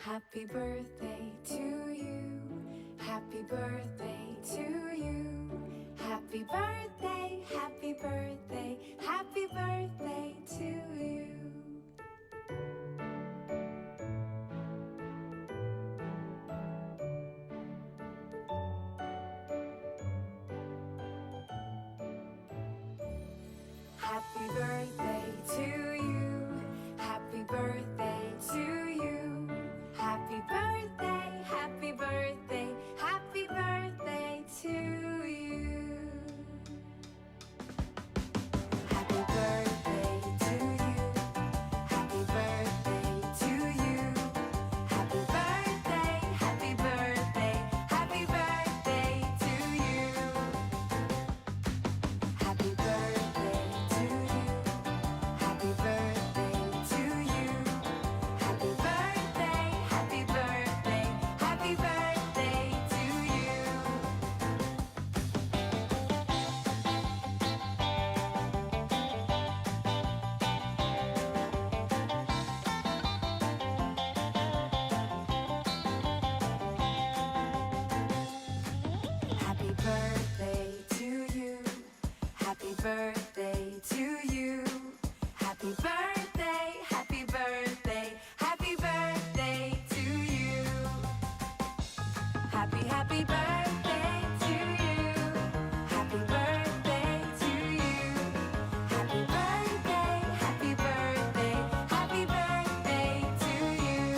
Happy birthday to you. Happy birthday to you. Happy birthday, happy birthday, happy birthday to you. Happy birthday to you. Happy birthday to you. Happy birthday, happy birthday, happy birthday to you. Happy birthday to you. Happy birthday to you. Happy birthday, happy birthday, happy birthday to you. Happy birthday to you. Happy birthday to you. Happy birthday, happy birthday, happy birthday to you. Happy birthday to you. Happy birthday to you. Happy birthday, happy birthday, happy birthday to you. Happy birthday to you. Happy birthday to you. Happy birthday, happy birthday, happy birthday to you.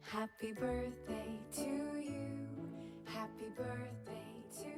Happy birthday to you. Happy birthday to